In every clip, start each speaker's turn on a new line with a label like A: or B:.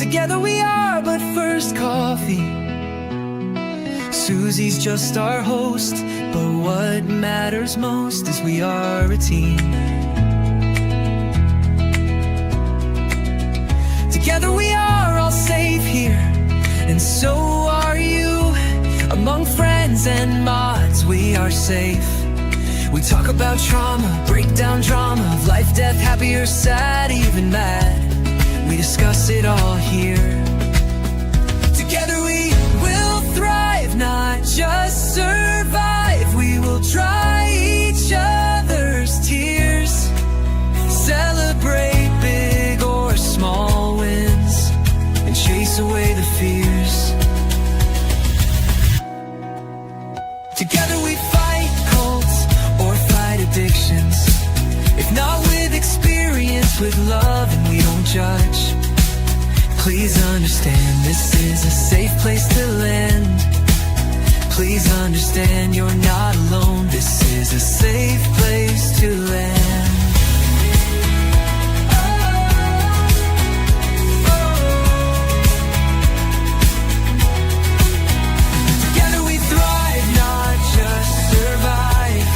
A: Together we are but first coffee. Suzy's just our host, but what matters most is we are a team. Together we are all safe here, and so are you. Among friends and mods we are safe. We talk about trauma, break down drama of life, death, happy or sad, even mad. We discuss it all here. Together we will thrive, not just survive. We will dry each other's tears, celebrate big or small wins, and chase away the fears. Together we fight cults or fight addictions. If not with experience, with love, and we don't judge. Please understand, this is a safe place to land. Please understand, you're not alone. This is a safe place to land. Together we thrive, not just survive.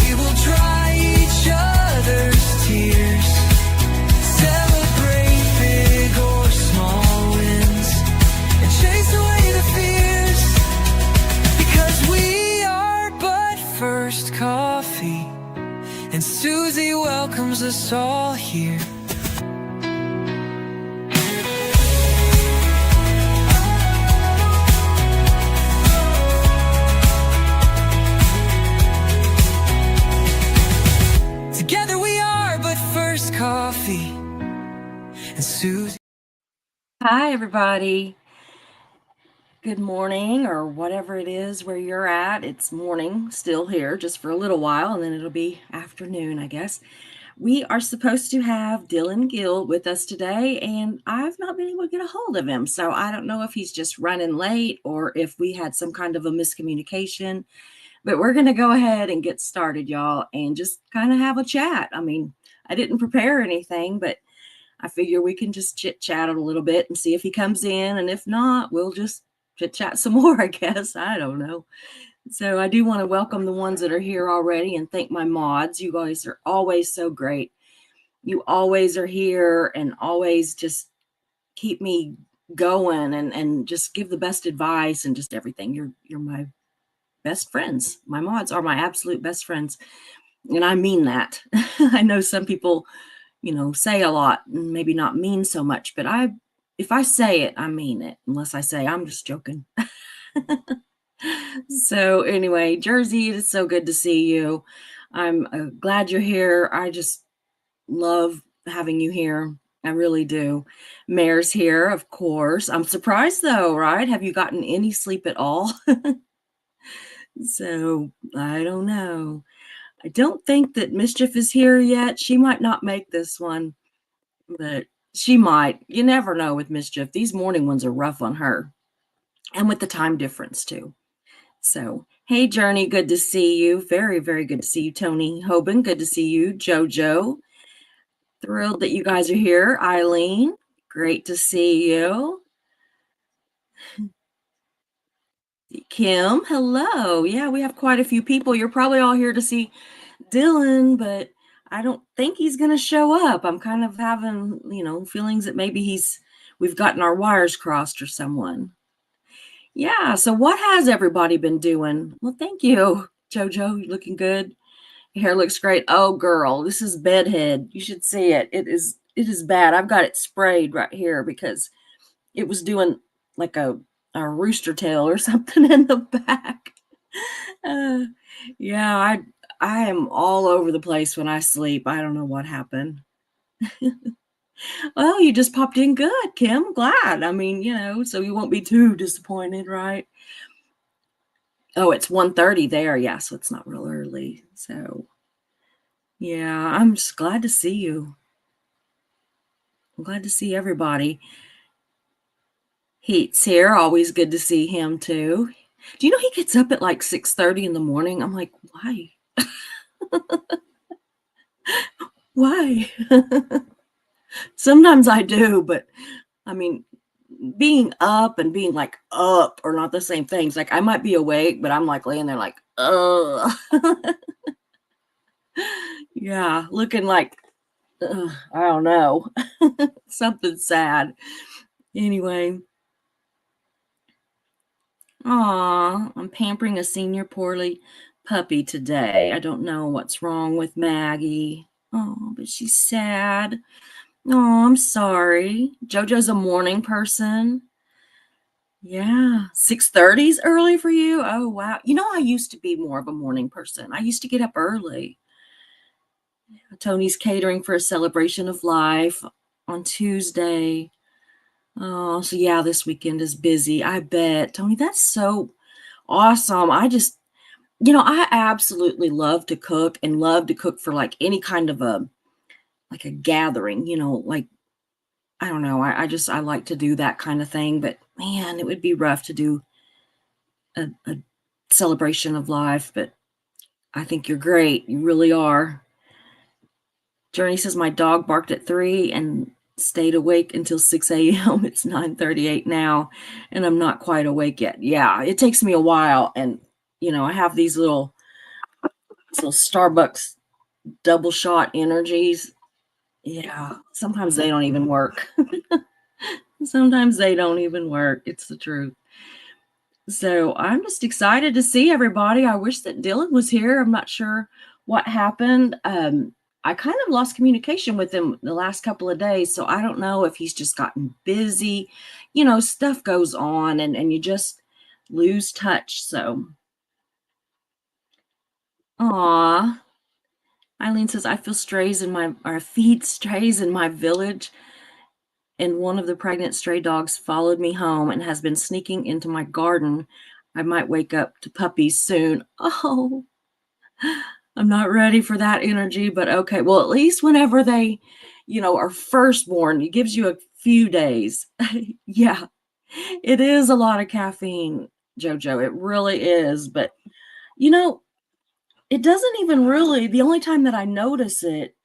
A: We will dry each other's tears, celebrate big or small wins, and chase away the fears. Because we are but first coffee, and Suzy welcomes us all here. Together we are but first coffee, and Suzy.
B: Hi, everybody. Good morning, or whatever it is where you're at. It's morning still here, just for a little while, and then it'll be afternoon, I guess. We are supposed to have Dylan Gill with us today, and I've not been able to get a hold of him. So I don't know if he's just running late or if we had some kind of a miscommunication. But we're going to go ahead and get started, y'all, and just kind of have a chat. I mean, I didn't prepare anything, but I figure we can just chit chat a little bit and see if he comes in. And if not, we'll just chit chat some more, I guess. I don't know. So I do want to welcome the ones that are here already and thank my mods. You guys are always so great. You always are here and always just keep me going and just give the best advice and just everything. You're my best friends. My mods are my absolute best friends. And I mean that. I know some people, say a lot and maybe not mean so much, but if I say it, I mean it, unless I say I'm just joking. So anyway, Jersey, it's so good to see you. I'm glad you're here. I just love having you here. I really do. Mayor's here, of course. I'm surprised though, right? Have you gotten any sleep at all? So I don't know. I don't think that Mischief is here yet. She might not make this one, but she might. You never know with Mischief. These morning ones are rough on her, and with the time difference too. So, hey, Journey, good to see you. Very, very good to see you. Tony Hoban, good to see you. Jojo, thrilled that you guys are here. Eileen, great to see you. Kim, hello. Yeah, we have quite a few people. You're probably all here to see Dylan, but I don't think he's going to show up. I'm kind of having, feelings that maybe we've gotten our wires crossed or someone. Yeah, so what has everybody been doing? Well, thank you, Jojo. You're looking good. Your hair looks great. Oh, girl, this is bedhead. You should see it. It is bad. I've got it sprayed right here because it was doing like a rooster tail or something in the back. Yeah, I am all over the place when I sleep. I don't know what happened. Well, you just popped in good, Kim. Glad. I mean, so you won't be too disappointed, right? Oh, it's 1:30 there. Yeah, so it's not real early. So, yeah, I'm just glad to see you. I'm glad to see everybody. Heat's here. Always good to see him, too. Do you know he gets up at like 6:30 in the morning? I'm like, why? Why? Sometimes I do, but I mean, being up and being, like, up are not the same things. Like, I might be awake, but I'm, like, laying there like, "Ugh." Yeah, looking like, ugh, I don't know, something sad. Anyway, aw, I'm pampering a senior poorly puppy today. I don't know what's wrong with Maggie. Oh, but she's sad. Oh, I'm sorry. JoJo's a morning person. Yeah, 6:30 is early for you? Oh, wow. You know, I used to be more of a morning person. I used to get up early. Tony's catering for a celebration of life on Tuesday. Oh, so yeah, this weekend is busy. I bet. Tony, that's so awesome. I absolutely love to cook and love to cook for like any kind of a gathering, like I don't know. I like to do that kind of thing, but man, it would be rough to do a celebration of life, but I think you're great. You really are. Journey says my dog barked at 3 and stayed awake until 6 a.m. It's 9:38 now, and I'm not quite awake yet. Yeah, it takes me a while, and I have these little Starbucks double shot energies. Yeah, sometimes they don't even work. Sometimes they don't even work. It's the truth. So I'm just excited to see everybody. I wish that Dylan was here. I'm not sure what happened. I kind of lost communication with him the last couple of days. So I don't know if he's just gotten busy. Stuff goes on and you just lose touch. So, aw. Eileen says, I feel strays in my, or feed strays in my village. And one of the pregnant stray dogs followed me home and has been sneaking into my garden. I might wake up to puppies soon. Oh, I'm not ready for that energy, but okay. Well, at least whenever they, are firstborn, it gives you a few days. Yeah, it is a lot of caffeine, Jojo. It really is. But, you know, it doesn't even really, the only time that I notice it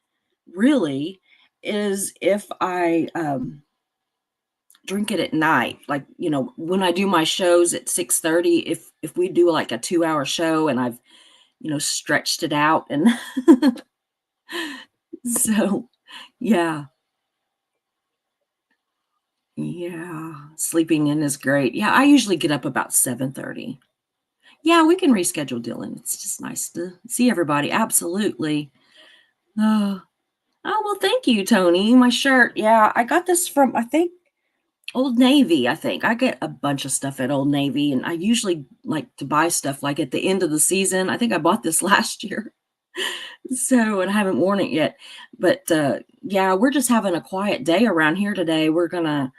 B: really is if I drink it at night. Like, when I do my shows at 6:30, if we do like a 2-hour show and I've, stretched it out and so yeah. Yeah, sleeping in is great. Yeah, I usually get up about 7:30. Yeah, we can reschedule, Dylan. It's just nice to see everybody. Absolutely. Oh, well, thank you, Tony. My shirt. Yeah, I got this from, I think, Old Navy, I think. I get a bunch of stuff at Old Navy, and I usually like to buy stuff like at the end of the season. I think I bought this last year. So, and I haven't worn it yet. But yeah, we're just having a quiet day around here today. We're gonna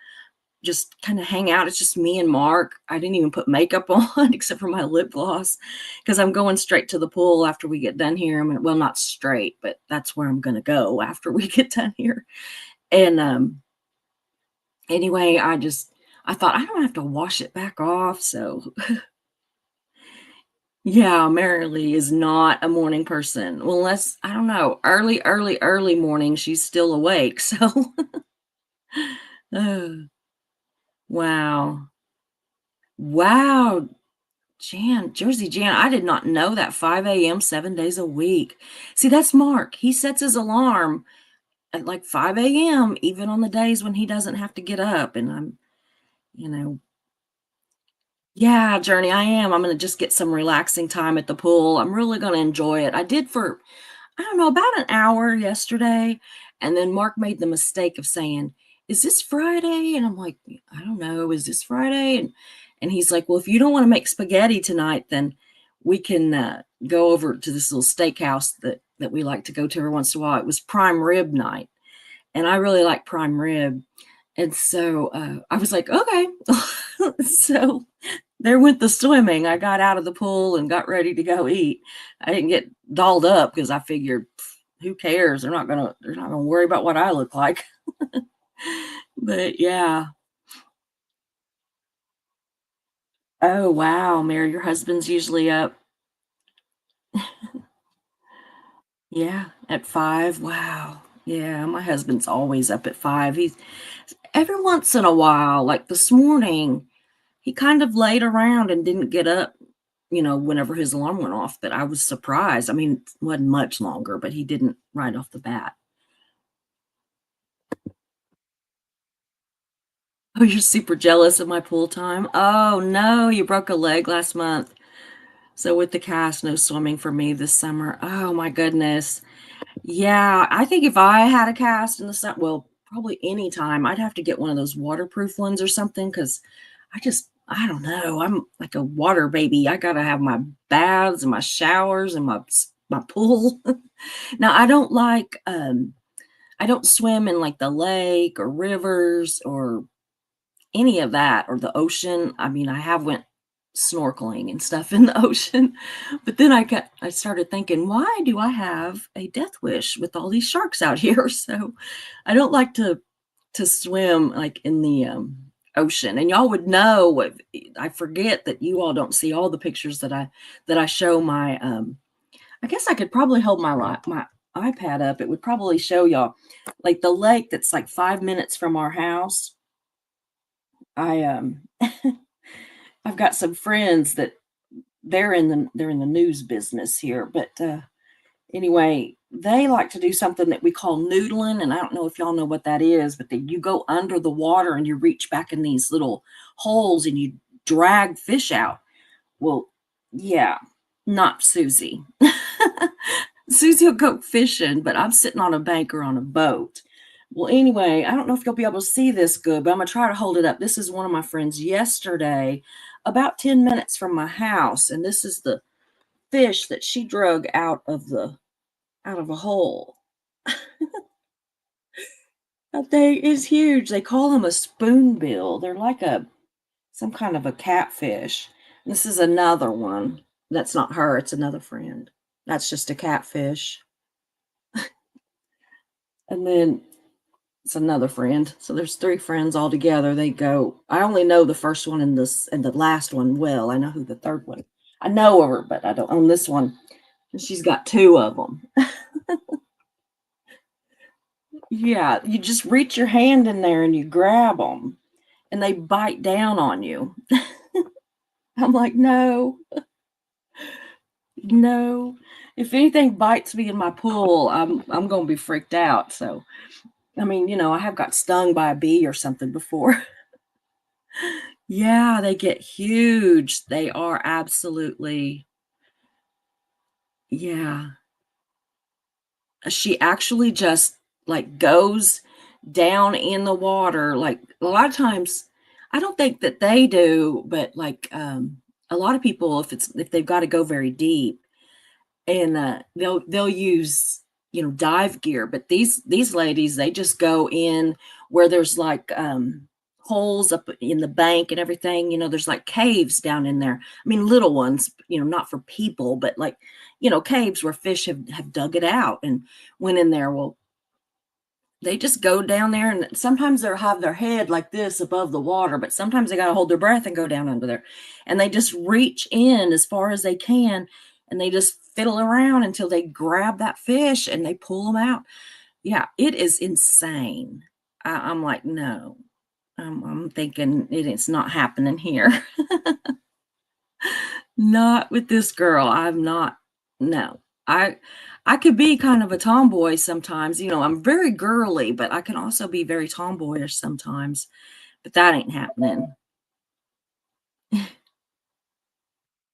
B: just kind of hang out. It's just me and Mark. I didn't even put makeup on except for my lip gloss because I'm going straight to the pool after we get done here. I mean, well, not straight, but that's where I'm going to go after we get done here. And anyway, I thought I don't have to wash it back off. So yeah, Marilee is not a morning person. Well, unless I don't know, early morning, she's still awake. So oh, wow. Wow. Jersey Jan, I did not know that 5 a.m. 7 days a week. See, that's Mark. He sets his alarm at like 5 a.m., even on the days when he doesn't have to get up. And you know, yeah, Journey, I am. I'm going to just get some relaxing time at the pool. I'm really going to enjoy it. I did for, I don't know, about an hour yesterday. And then Mark made the mistake of saying, is this Friday? And I'm like, I don't know. Is this Friday? And he's like, well, if you don't want to make spaghetti tonight, then we can go over to this little steakhouse that we like to go to every once in a while. It was prime rib night. And I really like prime rib. And so I was like, okay. So there went the swimming. I got out of the pool and got ready to go eat. I didn't get dolled up because I figured, who cares? They're not gonna worry about what I look like. But yeah. Oh wow, Mary, your husband's usually up. Yeah, at 5. Wow. Yeah, my husband's always up at 5. He's every once in a while, like this morning, he kind of laid around and didn't get up, whenever his alarm went off, but I was surprised. I mean, it wasn't much longer, but he didn't right off the bat. Oh, you're super jealous of my pool time? Oh, no, you broke a leg last month. So with the cast, no swimming for me this summer. Oh my goodness. Yeah, I think if I had a cast in the sun, well, probably any time, I'd have to get one of those waterproof ones or something because I don't know. I'm like a water baby. I gotta have my baths and my showers and my pool. Now I don't swim in like the lake or rivers or any of that or the ocean. I mean, I have went snorkeling and stuff in the ocean, but then I started thinking, "Why do I have a death wish with all these sharks out here?" So, I don't like to swim, like, in the, ocean, and y'all would know what I forget that you all don't see all the pictures that I show my, I guess I could probably hold my iPad up, it would probably show y'all, like, the lake that's, like, 5 minutes from our house. I, I've got some friends that they're in the news business here, but, anyway, they like to do something that we call noodling, and I don't know if y'all know what that is, but you go under the water and you reach back in these little holes and you drag fish out. Well, yeah, not Susie. Susie will go fishing, but I'm sitting on a bank or on a boat. Well, anyway, I don't know if you'll be able to see this good, but I'm gonna try to hold it up. This is one of my friends yesterday, about 10 minutes from my house, and this is the fish that she drug out of a hole. That thing is huge. They call them a spoonbill. They're like a some kind of a catfish. This is another one. That's not her, it's another friend. That's just a catfish. And then it's another friend. So there's 3 friends all together. They go I only know the first one and the last one well. I know who the 3rd one I know her, but I don't own this one. And she's got 2 of them. Yeah, you just reach your hand in there and you grab them, and they bite down on you. I'm like, "No, no. If anything bites me in my pool, I'm gonna be freaked out." So, I mean, I have got stung by a bee or something before. Yeah, they get huge. They are absolutely yeah. She actually just, like, goes down in the water, like, a lot of times I don't think that they do, but, like, a lot of people, if they've gotta go very deep and, they'll use, dive gear, but these ladies, they just go in where there's, like, holes up in the bank and everything, there's, like, caves down in there. I mean, little ones, not for people, but, like, caves where fish have dug it out and went in there. Well, they just go down there, and sometimes they'll have their head like this above the water, but sometimes they gotta hold their breath and go down under there, and they just reach in as far as they can, and they just fiddle around until they grab that fish, and they pull them out. Yeah, it is insane. I'm like, "No." I'm thinking it's not happening here. Not with this girl. I'm not no. I I could be kind of a tomboy sometimes, I'm very girly, but I can also be very tomboyish sometimes, but that ain't happening.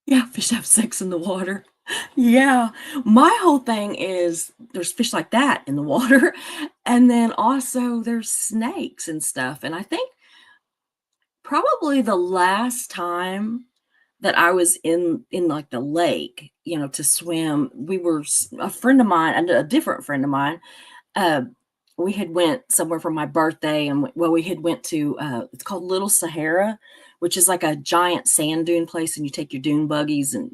B: Yeah, fish have sex in the water. Yeah. My whole thing is there's fish like that in the water, and then also there's snakes and stuff, and I think probably the last time that I was in, like, the lake, to swim, we were a friend of mine and a different friend of mine, uh, we had went somewhere for my birthday, and we had went to, it's called Little Sahara, which is like a giant sand dune place, and you take your dune buggies and,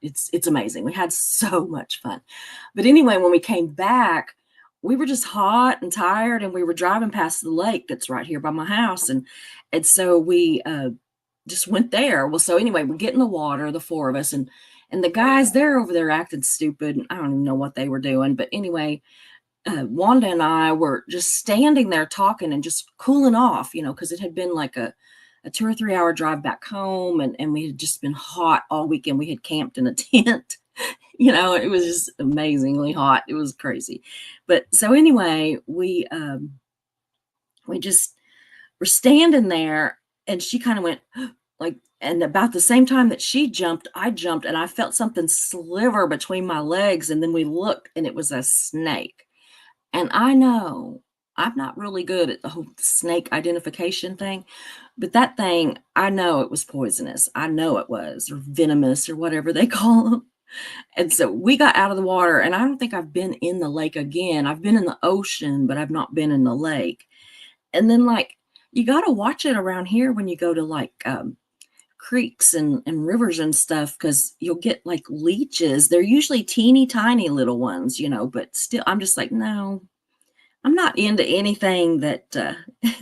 B: it's amazing. We had so much fun. But anyway, when we came back, we were just hot and tired, and we were driving past the lake that's right here by my house, and so we, just went there. Well, so anyway, we get in the water, the 4 of us, and the guys, they're over there acting stupid, and I don't even know what they were doing, but anyway, Wanda and I were just standing there talking and just cooling off, because it had been like a 2 or 3 hour drive back home, and we had just been hot all weekend. We had camped in a tent. It was just amazingly hot. It was crazy. But so anyway, we just were standing there, and she kind of went like, and about the same time that she jumped, I jumped, and I felt something sliver between my legs, and then we looked, and it was a snake. And I know I'm not really good at the whole snake identification thing, but that thing, I know it was poisonous. I know it was, or venomous, or whatever they call them. And so we got out of the water, and I don't think I've been in the lake again. I've been in the ocean, but I've not been in the lake. And then, like, you got to watch it around here when you go to like creeks and rivers and stuff, because you'll get like leeches. They're usually teeny tiny little ones, but still, I'm just like, no, I'm not into anything that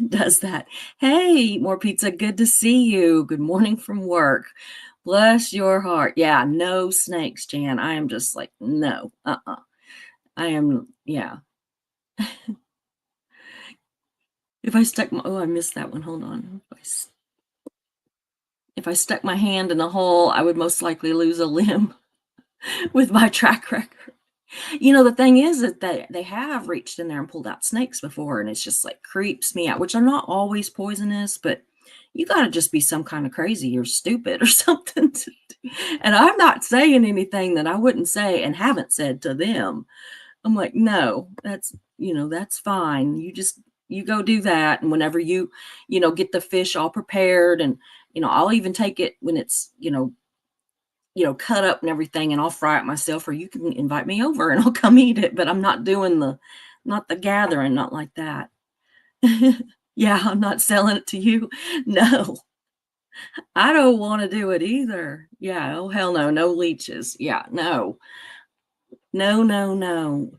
B: does that. Hey, more pizza. Good to see you. Good morning from work. Bless your heart. Yeah, no snakes, Jan. I am just like, no, I am, yeah. If I stuck my, oh, I missed that one. Hold on. If I stuck my hand in a hole, I would most likely lose a limb with my track record. The thing is that they have reached in there and pulled out snakes before, and it's just like creeps me out, which are not always poisonous, but you got to just be some kind of crazy or stupid or something. And I'm not saying anything that I wouldn't say and haven't said to them. I'm like, no, that's fine. You go do that. And whenever get the fish all prepared, and, I'll even take it when it's, cut up and everything, and I'll fry it myself, or you can invite me over and I'll come eat it, but I'm not doing not the gathering, not like that. Yeah, I'm not selling it to you. No, I don't want to do it either. Yeah. Oh, hell no. No leeches. Yeah. No, no, no, no.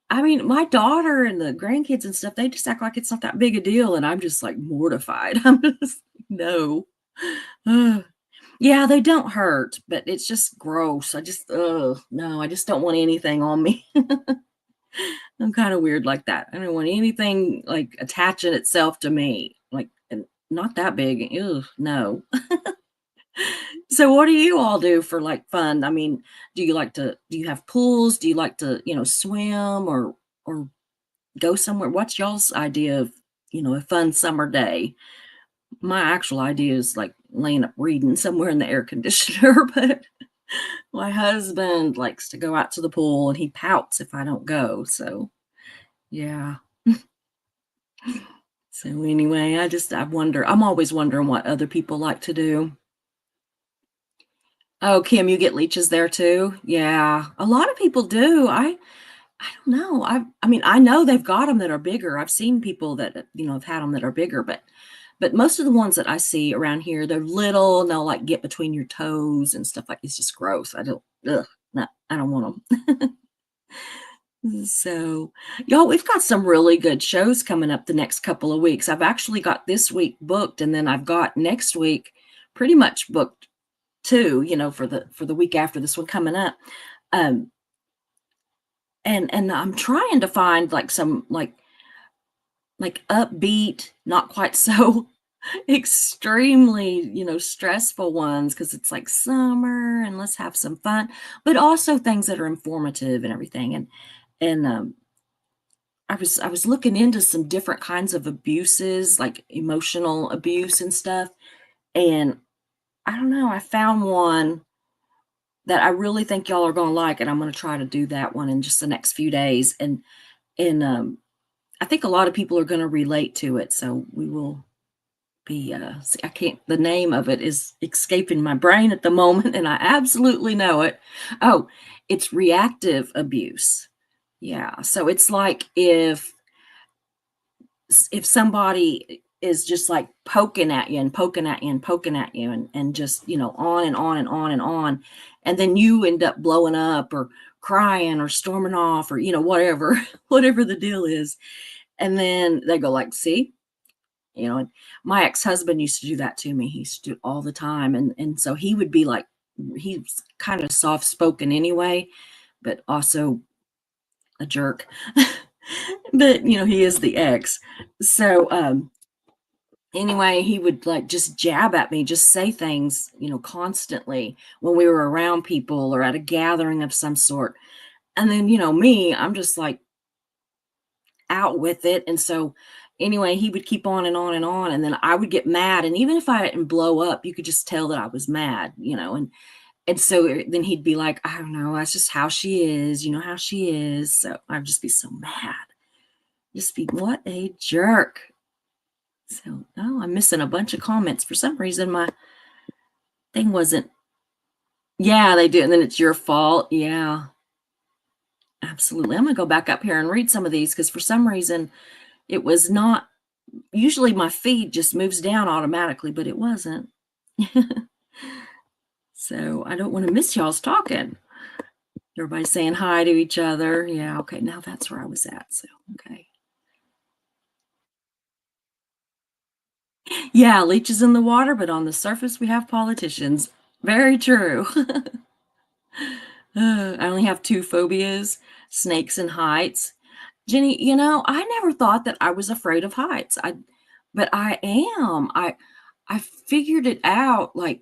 B: I mean, my daughter and the grandkids and stuff, they just act like it's not that big a deal. And I'm just like mortified. I'm just, no. Yeah, they don't hurt, but it's just gross. No, I just don't want anything on me. I'm kind of weird like that. I don't want anything like attaching itself to me. Like, and not that big. Ew, no. So what do you all do for like fun? I mean, do you have pools? Do you like to, swim or go somewhere? What's y'all's idea of, a fun summer day? My actual idea is like laying up reading somewhere in the air conditioner, but my husband likes to go out to the pool, and he pouts if I don't go. So, yeah. So anyway, I wonder, I'm always wondering what other people like to do. Oh, Kim, you get leeches there too? Yeah. A lot of people do. I don't know. I mean, I know they've got them that are bigger. I've seen people that, have had them that are bigger, but most of the ones that I see around here, they're little, and they'll like get between your toes and stuff. Like, it's just gross. No, I don't want them. So, y'all, we've got some really good shows coming up the next couple of weeks. I've actually got this week booked, and then I've got next week pretty much booked too, for the week after this one coming up. Um, and I'm trying to find like some like upbeat, not quite so extremely, stressful ones, because it's like summer and let's have some fun, but also things that are informative and everything. And I was looking into some different kinds of abuses, like emotional abuse and stuff. And I don't know, I found one that I really think y'all are gonna like, and I'm gonna try to do that one in just the next few days. And I think a lot of people are gonna relate to it, so we will be, I can't, the name of it is escaping my brain at the moment, and I absolutely know it. Oh, it's reactive abuse. Yeah, so it's like if somebody is just like poking at you and poking at you and poking at you, and just, on and on and on and on, and then you end up blowing up or crying or storming off, or, whatever, whatever the deal is. And then they go like, see, and my ex-husband used to do that to me. He used to do it all the time. And so he would be like, he's kind of soft spoken anyway, but also a jerk. But, he is the ex. So, anyway, he would like just jab at me, just say things, constantly when we were around people or at a gathering of some sort. And then, me, I'm just like out with it. And so, anyway, he would keep on and on and on. And then I would get mad. And even if I didn't blow up, you could just tell that I was mad, and so then he'd be like, I don't know, that's just how she is, how she is. So I'd just be so mad. Just be, what a jerk. So, oh, I'm missing a bunch of comments. For some reason, my thing wasn't. Yeah, they do. And then it's your fault. Yeah, absolutely. I'm going to go back up here and read some of these because for some reason it was not. Usually my feed just moves down automatically, but it wasn't. So I don't want to miss y'all's talking. Everybody's saying hi to each other. Yeah, okay. Now that's where I was at. So, okay. Yeah, leeches in the water, but on the surface we have politicians. Very true. I only have two phobias, snakes and heights. Jenny, I never thought that I was afraid of heights. But I am. I figured it out like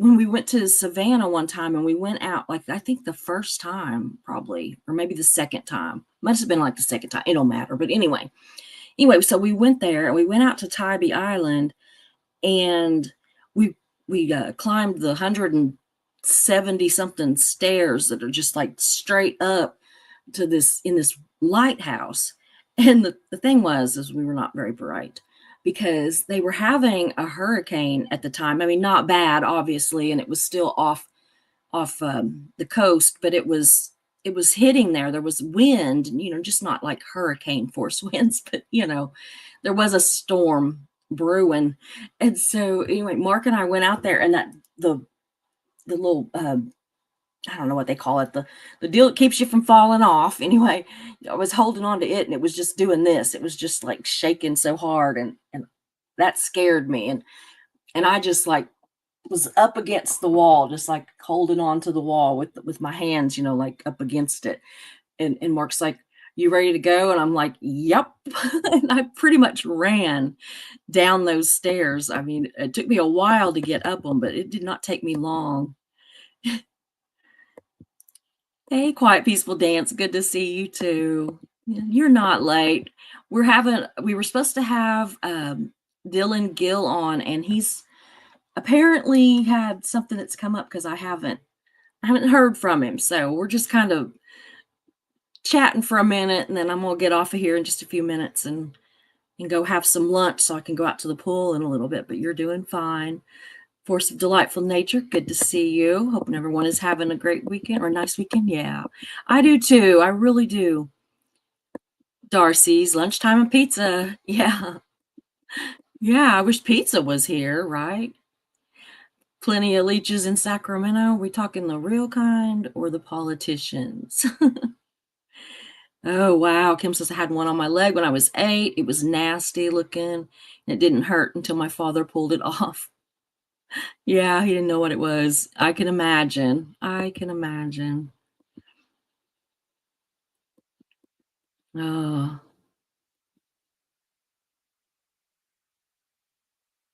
B: when we went to Savannah one time and we went out, like I think the first time probably, or maybe the second time. Must have been like the second time. It don't matter. But anyway, so we went there and we went out to Tybee Island and we climbed the 170 something stairs that are just like straight up to this lighthouse. And the thing was is we were not very bright because they were having a hurricane at the time. I mean, not bad, obviously, and it was still off the coast, but it was hitting there. There was wind, just not like hurricane force winds, but there was a storm brewing. And so anyway, Mark and I went out there, and that the little I don't know what they call it, the deal that keeps you from falling off. Anyway, I was holding on to it, and it was just doing this. It was just like shaking so hard, and that scared me. And I just like was up against the wall, just like holding on to the wall with my hands, like up against it. And Mark's like, "You ready to go?" And I'm like, "Yep." And I pretty much ran down those stairs. I mean, it took me a while to get up them, but it did not take me long. Hey, quiet, peaceful dance. Good to see you too. You're not late. We were supposed to have Dylan Gill on, and he's apparently had something that's come up because I haven't heard from him. So we're just kind of chatting for a minute, and then I'm gonna get off of here in just a few minutes and go have some lunch so I can go out to the pool in a little bit. But you're doing fine. Force of delightful nature. Good to see you. Hoping everyone is having a great weekend or a nice weekend. Yeah, I do too. I really do. Darcy's lunchtime and pizza. Yeah. Yeah. I wish pizza was here, right? Plenty of leeches in Sacramento. We talking the real kind or the politicians? Oh, wow. Kim says I had one on my leg when I was 8. It was nasty looking, and it didn't hurt until my father pulled it off. Yeah, he didn't know what it was. I can imagine. I can imagine. Oh,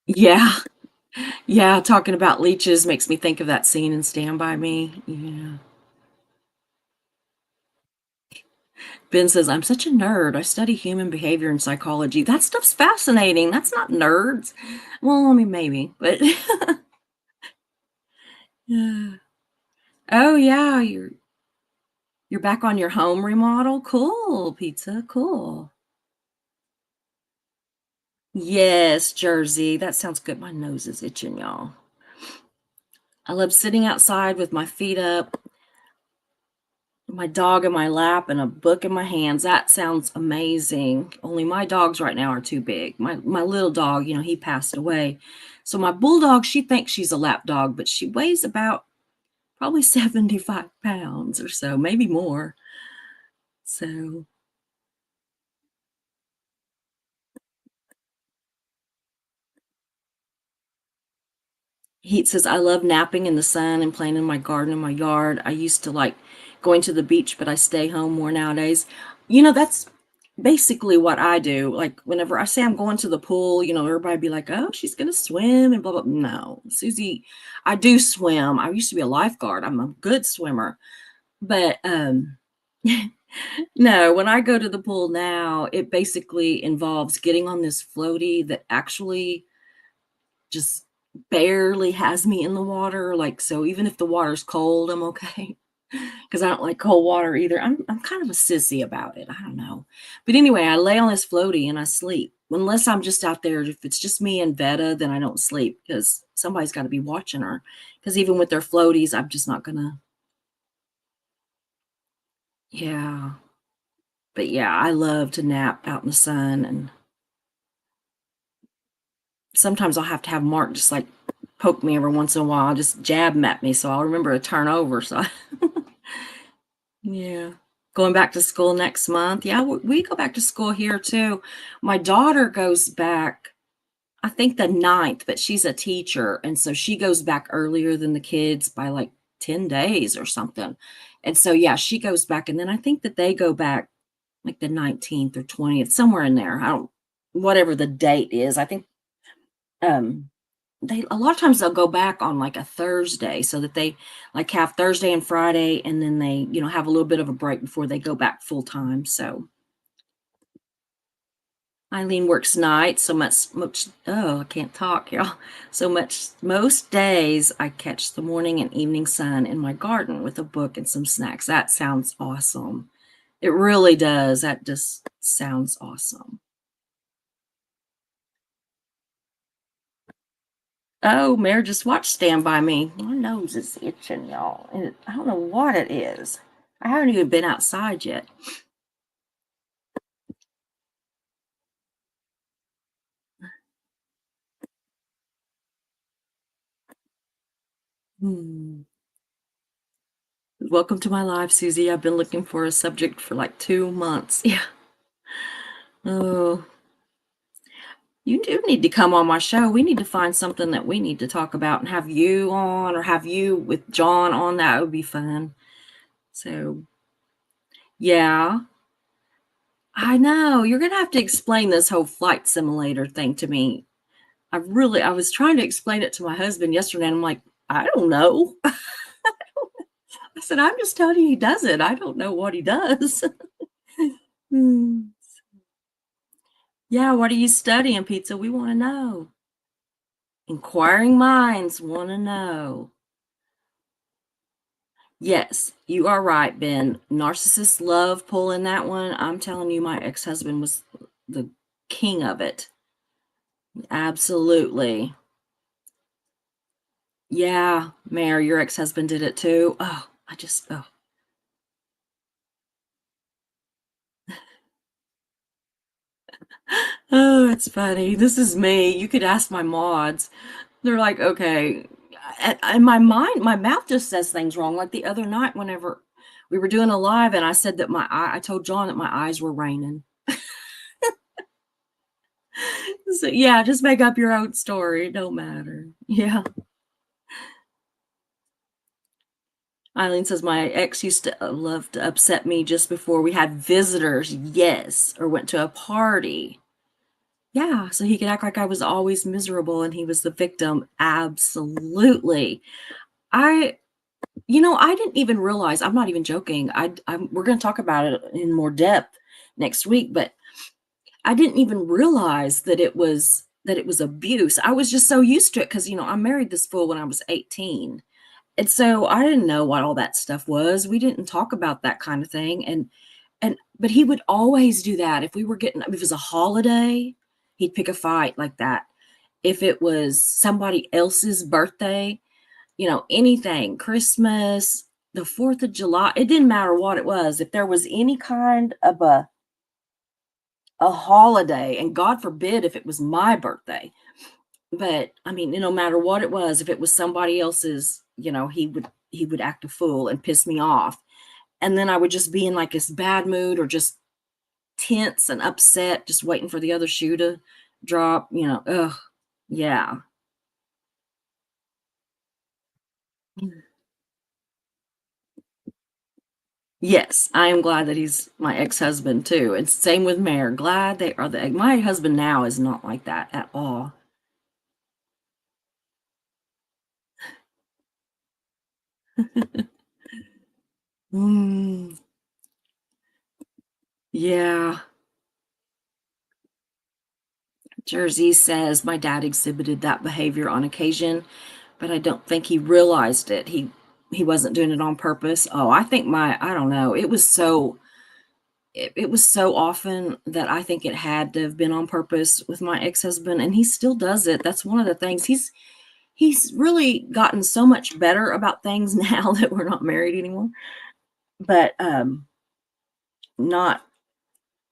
B: yeah. Yeah, talking about leeches makes me think of that scene in Stand By Me. Yeah. Ben says, I'm such a nerd. I study human behavior and psychology. That stuff's fascinating. That's not nerds. Well, I mean, maybe, but yeah. Oh yeah, you're back on your home remodel. Cool, pizza. Cool. Yes, Jersey. That sounds good. My nose is itching, y'all. I love sitting outside with my feet up, my dog in my lap, and a book in my hands. That sounds amazing. Only my dogs right now are too big. My little dog, he passed away. So my bulldog, she thinks she's a lap dog, but she weighs about probably 75 pounds or so, maybe more. So he says, I love napping in the sun and playing in my garden in my yard. I used to like going to the beach, but I stay home more nowadays. That's basically what I do, like, whenever I say I'm going to the pool, everybody be like, "Oh, she's gonna swim and blah, blah." No, Susie, I do swim. I used to be a lifeguard. I'm a good swimmer, but, no, when I go to the pool now, it basically involves getting on this floaty that actually just barely has me in the water, like, so even if the water's cold, I'm okay. Because I don't like cold water either. I'm kind of a sissy about it, I don't know. But anyway, I lay on this floaty and I sleep. Unless I'm just out there, if it's just me and Veta, then I don't sleep because somebody's gotta be watching her. Because even with their floaties, I'm just not gonna. Yeah. But yeah, I love to nap out in the sun, and sometimes I'll have to have Mark just, like, poke me every once in a while, just jab 'em at me so I'll remember to turn over, so I yeah. Going back to school next month. Yeah, we go back to school here too. My daughter goes back, I think the 9th, but she's a teacher, and so she goes back earlier than the kids by, like, 10 days or something. And so, yeah, she goes back, and then I think that they go back, like, the 19th or 20th, somewhere in there. I don't whatever the date is. I think, um they a lot of times they'll go back on, like, a Thursday so that they, like, have Thursday and Friday, and then they, have a little bit of a break before they go back full time, so Eileen works nights so much oh, I can't talk, y'all. So much most days I catch the morning and evening sun in my garden with a book and some snacks. That sounds awesome. It really does. That just sounds awesome. Oh, Mayor just watched Stand By Me. My nose is itching, y'all. And I don't know what it is. I haven't even been outside yet. Hmm. Welcome to my life, Susie. I've been looking for a subject for like 2 months. Yeah. Oh, you do need to come on my show. We need to find something that we need to talk about and have you on or have you with John on. That would be fun. So, yeah, I know. You're going to have to explain this whole flight simulator thing to me. I was trying to explain it to my husband yesterday, and I'm like, I don't know. I said, I'm just telling you he does it. I don't know what he does. Hmm. Yeah, what are you studying, Pizza? We want to know. Inquiring minds want to know. Yes, you are right, Ben. Narcissists love pulling that one. I'm telling you, my ex-husband was the king of it. Absolutely. Yeah, Mayor, your ex-husband did it too. Oh, oh. Oh, it's funny. This is me. You could ask my mods. They're like, okay. And my mind, my mouth just says things wrong. Like the other night, whenever we were doing a live, and I said that I told John that my eyes were raining. So yeah, just make up your own story. It don't matter. Yeah. Eileen says my ex used to love to upset me just before we had visitors. Yes, or went to a party. Yeah, so he could act like I was always miserable and he was the victim. Absolutely. I I didn't even realize, I'm not even joking. We're going to talk about it in more depth next week, but I didn't even realize that it was abuse. I was just so used to it because I married this fool when I was 18. And so I didn't know what all that stuff was. We didn't talk about that kind of thing. And but he would always do that. If we were getting if it was a holiday, he'd pick a fight like that. If it was somebody else's birthday, anything, Christmas, the 4th of July, it didn't matter what it was. If there was any kind of a holiday, and God forbid if it was my birthday, but I mean, no matter what it was, if it was somebody else's, he would act a fool and piss me off. And then I would just be in like this bad mood or just tense and upset, just waiting for the other shoe to drop, ugh. Yeah. Yes, I am glad that he's my ex-husband too, and same with Mare. Glad they are my husband now is not like that at all. Mm, yeah. Jersey says my dad exhibited that behavior on occasion, but I don't think he realized it. He wasn't doing it on purpose. Oh, I don't know. It was so often that I think it had to have been on purpose with my ex-husband, and he still does it. That's one of the things. He's really gotten so much better about things now that we're not married anymore. But not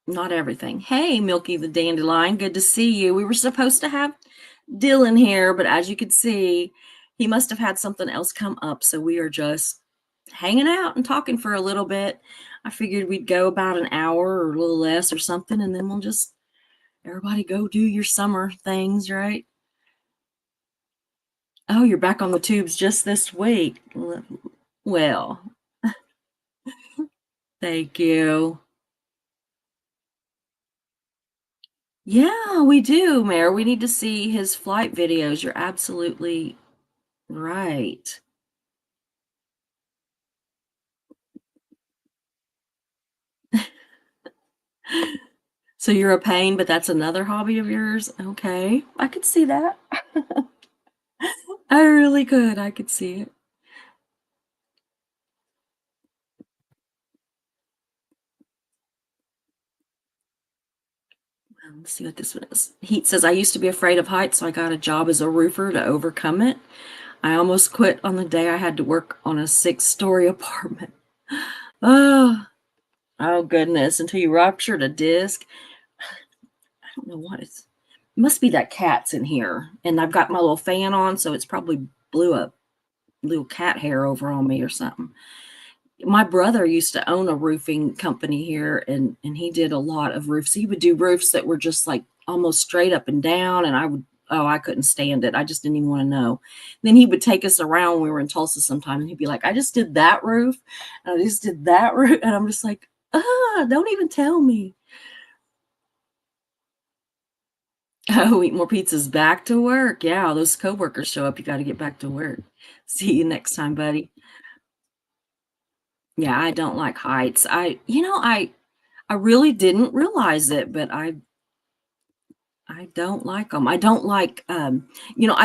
B: not everything. Hey, Milky the Dandelion, good to see you. We were supposed to have Dylan here, but as you could see, he must have had something else come up. So we are just hanging out and talking for a little bit. I figured we'd go about an hour or a little less or something, and then we'll just everybody go do your summer things, right? Oh, you're back on the tubes just this week. Well, thank you. Yeah, we do, Mayor. We need to see his flight videos. You're absolutely right. So you're a pain, but that's another hobby of yours? Okay, I could see that. I really could. I could see it. Let's see what this one is. Heat says, I used to be afraid of heights, so I got a job as a roofer to overcome it. I almost quit on the day I had to work on a 6-story apartment. Oh, oh goodness, until you ruptured a disc. I don't know what it's. It must be that cat's in here. And I've got my little fan on, so it's probably blew a little cat hair over on me or something. My brother used to own a roofing company here, and he did a lot of roofs. He would do roofs that were just like almost straight up and down, and I couldn't stand it. I just didn't even want to know. Then he would take us around when we were in Tulsa sometime, and he'd be like, I just did that roof, and I just did that roof, and I'm just like, don't even tell me. Oh, eat more pizzas. Back to work. Yeah, those coworkers show up. You got to get back to work. See you next time, buddy. Yeah, I don't like heights. I really didn't realize it, but I don't like them. I don't like I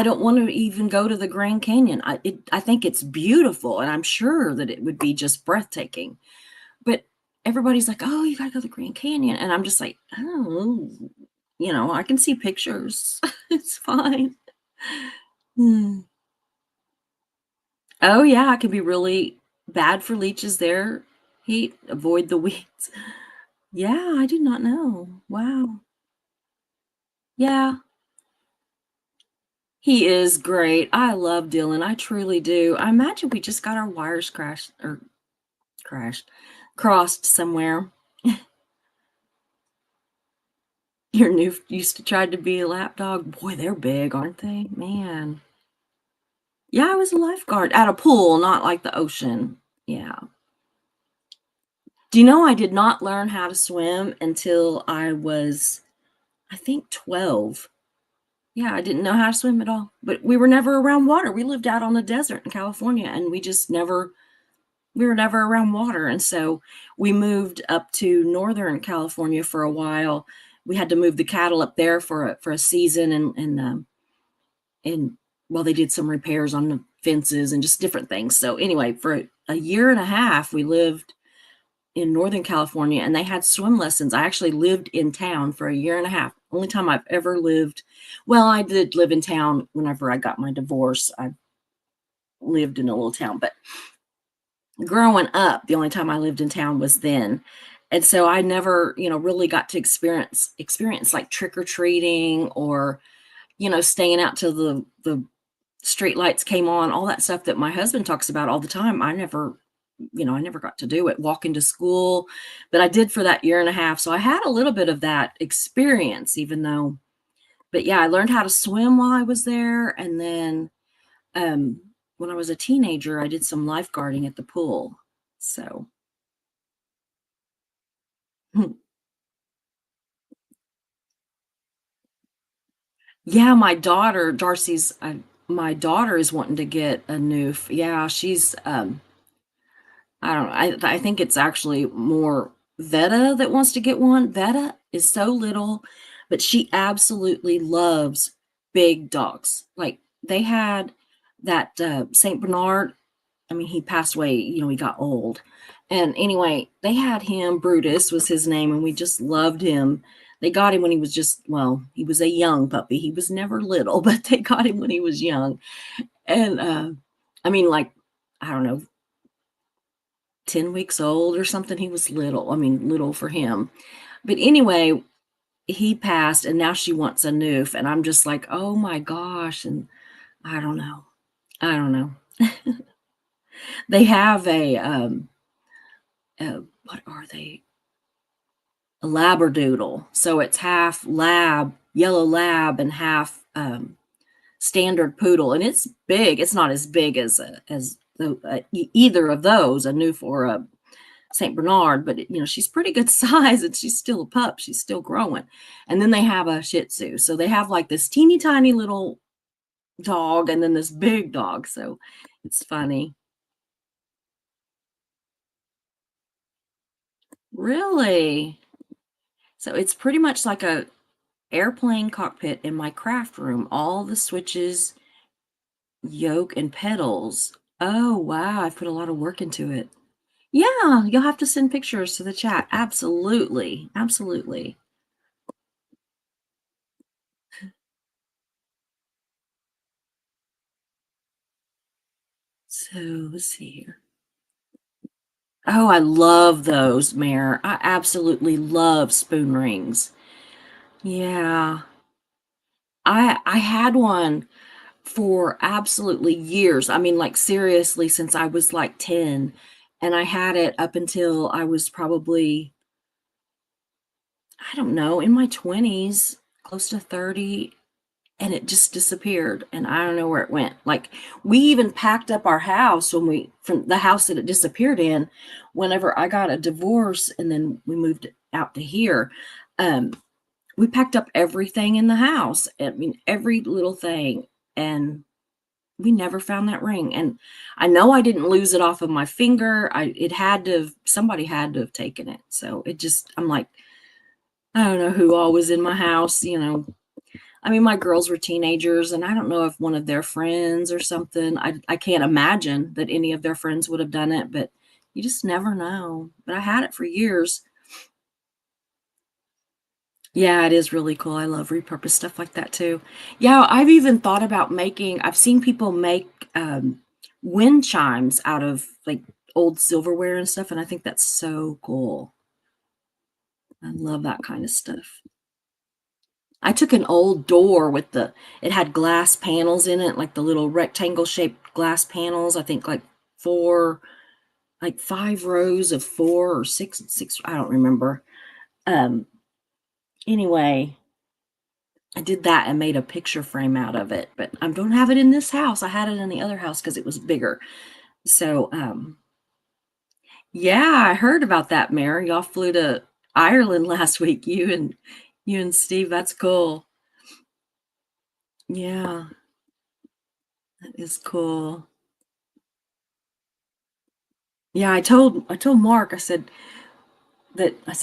B: don't want to even go to the Grand Canyon. I think it's beautiful, and I'm sure that it would be just breathtaking. But everybody's like, "Oh, you got to go to the Grand Canyon." And I'm just like, "Oh, I can see pictures. It's fine." Hmm. Oh, yeah, it can be really bad for leeches there. Heat, avoid the weeds. Yeah, I did not know. Wow. Yeah, he is great. I love Dylan. I truly do. I imagine we just got our wires crashed, crossed somewhere. Your new used to try to be a lap dog. Boy, they're big, aren't they? Man. Yeah, I was a lifeguard at a pool, not like the ocean. Yeah. Do you know I did not learn how to swim until I was, I think, 12. Yeah, I didn't know how to swim at all. But we were never around water. We lived out on the desert in California, and we were never around water. And so we moved up to Northern California for a while. We had to move the cattle up there for a season, and well, they did some repairs on the fences and just different things. So anyway, for a year and a half, we lived in Northern California, and they had swim lessons. I actually lived in town for a year and a half. Only time I've ever lived. Well, I did live in town whenever I got my divorce. I lived in a little town, but growing up, the only time I lived in town was then. And so I never, really got to experience like trick or treating or, staying out till the street lights came on, all that stuff that my husband talks about all the time. I never got to do it, walking to school, but I did for that year and a half. So I had a little bit of that experience, but yeah, I learned how to swim while I was there. And then um, when I was a teenager, I did some lifeguarding at the pool. So Yeah, my daughter, my daughter is wanting to get a new, yeah, she's, I don't know. I think it's actually more Veta that wants to get one. Veta is so little, but she absolutely loves big dogs. Like they had that Saint Bernard. I mean, he passed away. He got old. And anyway, they had him. Brutus was his name, and we just loved him. They got him when he was he was a young puppy. He was never little, but they got him when he was young. And I mean, like, I don't know, 10 weeks old or something. He was little. I mean, little for him. But anyway, he passed and now she wants a noof. And I'm just like, oh my gosh. And I don't know. I don't know. They have what are they? A labradoodle. So it's half lab, yellow lab, and half standard poodle. And it's big. It's not as big as either of those, a noof or a Saint Bernard, but she's pretty good size and she's still a pup. She's still growing. And then they have a Shih Tzu. So they have like this teeny tiny little dog and then this big dog. So it's funny. Really? So it's pretty much like a airplane cockpit in my craft room. All the switches, yoke, and pedals. Oh wow, I've put a lot of work into it. Yeah, you'll have to send pictures to the chat. Absolutely. Absolutely. So let's see here. Oh, I love those, Mare. I absolutely love spoon rings. Yeah. I had one for absolutely years. I mean, like seriously, since I was like 10. And I had it up until I was probably, I don't know, in my 20s, close to 30. And it just disappeared and I don't know where it went. Like we even packed up our house from the house that it disappeared in whenever I got a divorce and then we moved out to here. Um, we packed up everything in the house. I mean, every little thing. And we never found that ring. And I know I didn't lose it off of my finger. Somebody had to have taken it. So I'm like, I don't know who all was in my house. I mean, my girls were teenagers, and I don't know if one of their friends or something. I can't imagine that any of their friends would have done it, but you just never know. But I had it for years. Yeah, it is really cool. I love repurpose stuff like that too. Yeah, I've even thought about I've seen people make wind chimes out of like old silverware and stuff, and I think that's so cool. I love that kind of stuff. I took an old door it had glass panels in it, like the little rectangle shaped glass panels. I think like 5 rows of 4 or 6, I don't remember. Um, anyway, I did that and made a picture frame out of it, but I don't have it in this house. I had it in the other house because it was bigger. So, yeah, I heard about that, Mary. Y'all flew to Ireland last week, you and Steve. That's cool. Yeah, that is cool. Yeah, I told Mark, I said